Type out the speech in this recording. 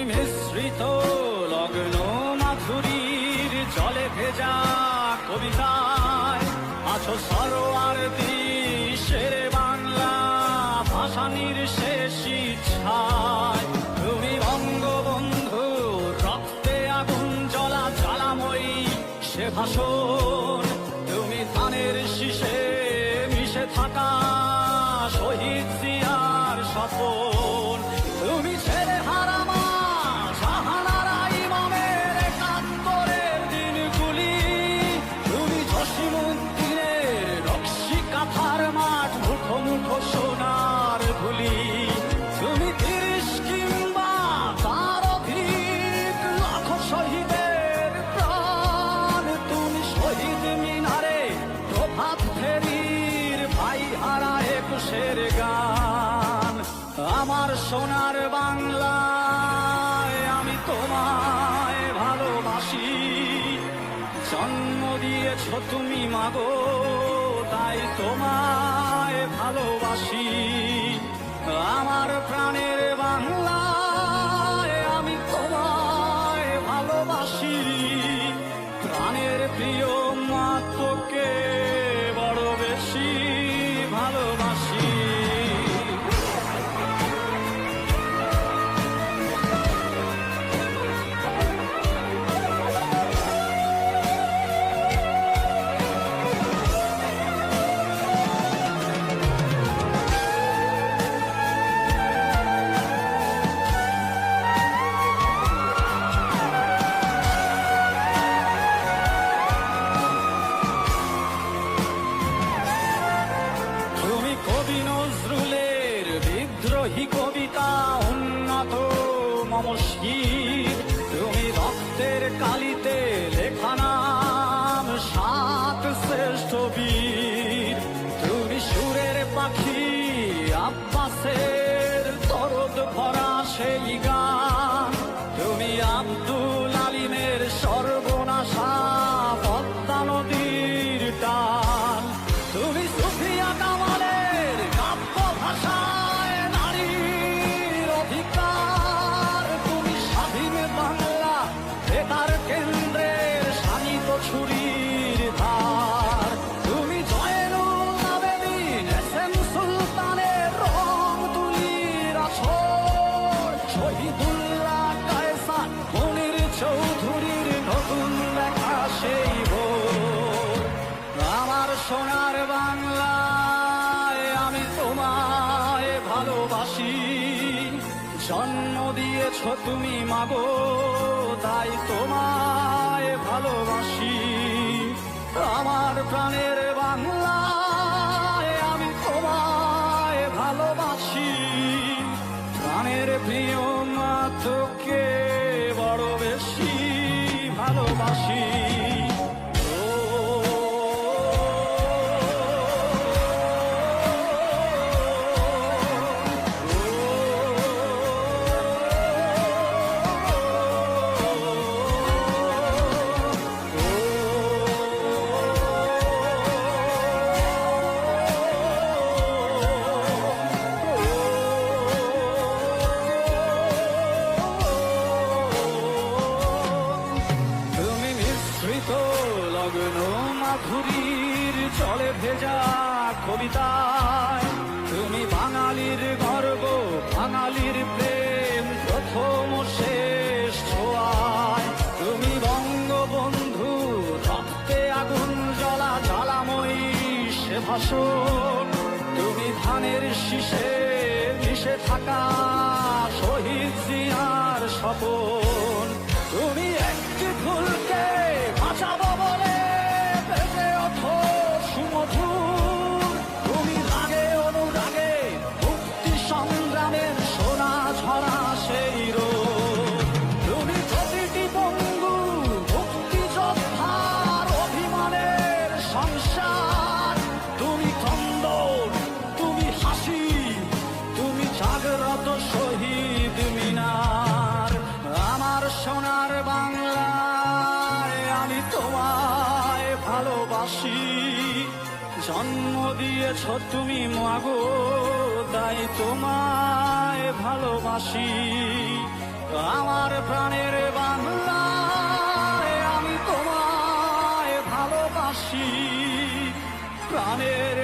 মিশ্রিত লগ্ন মাধুরীর জলে ভেজা কবিতায় আছো সরোয়ার্দী শেরে বাংলা ভাসানির শেষ ইচ্ছায়। তুমি বঙ্গবন্ধু রক্তে আগুন জ্বলা জ্বালাময়ী সে ভাষণ। তুমি ধানের শীষে মিশে থাকা শহীদ জিয়ার স্বপন। তুমি ছেড়ে হারামা জাহানারা ইমামের একাত্তরের দিনগুলি। তুমি জসিমউদ্দিনের নকশি কাঁথার মাঠ মুঠো মুঠো সোনার ধুলি। তুমি ৩০ কিংবা তার অধিক লাখ শহীদের প্রাণ। তুমি শহীদ মিনারে প্রভাত ফেরির ভাই হারা একুশের গান। আমার সোনার বাংলায় আমি তোমায় ভালোবাসি। জন্ম দিয়েছ তুমি মাগো তাই তোমায় ভালোবাসি। আমার প্রাণের বাংলায় আমি তোমায় ভালোবাসি। প্রাণের প্রিয় মা তোকে বড় বেশি ভালোবাসি। কবি নজরুলের বিদ্রোহী কবিতা উন্নত মমস্বীর। তুমি রক্তের কালিতে লেখা নাম ৭ শ্রেষ্ঠ বীর। তুমি সুরের পাখি আব্বাসের দরদ ভরা সেই গান। তুমি আব্দুল আলিমের সর্বনাশা পদ্মা নদীর টান। তুমি সুফিয়া কামালের কাব্য ভাষায় নারীর অধিকার। তুমি স্বাধীন বাংলা বেতার কেন্দ্রের শানিত ছুরির ধার। তুমি জয়নুল আবেদিন এসএম সুলতানের রং তুলির আছর। শহীদুল্লাহ কায়সার মনির চৌধুরীর নতুন লেখা সেই ভোর। আমার সোনার বাংলায় আমি তোমায় ভালোবাসি। জন্ম দিয়েছ তুমি মাগো তাই তোমায় ভালোবাসি। আমার প্রাণের বাংলায় আমি তোমায় ভালোবাসি। প্রাণের প্রিয় মা তোকে বড় বেশি ভালোবাসি। লগ্ন মাধুরীর জলে ভেজা কবিতায় তুমি বাঙালির গর্ব বাঙালির প্রেম প্রথম শেষ ছোঁয়ায়। তুমি বঙ্গবন্ধু রক্তে আগুন জ্বলা জ্বালাময়ী সে ভাষণ। তুমি ধানের শীষে মিশে থাকা শহীদ জিয়ার স্বপন। তুমি একটি ফুলকে বাঁচাবো বলে বেজে ওঠো সুমধুর। তুমি রাগে অনুরাগে মুক্তি সংগ্রামের সোনা ঝরা সেই রোদ। তুমি প্রতিটি পঙ্গু মুক্তিযোদ্ধার অভিমানের সংসার। তুমি কন্দন তুমি হাসি তুমি জাগ্রত শহীদ মিনার। আমার সোনার বাংলায় আমি তোমায় ভালোবাসি। জন্ম দিয়েছ তুমি মাগো তাই তোমায় ভালোবাসি। আমার প্রাণের বাংলা, আমি তোমায় ভালোবাসি, প্রাণের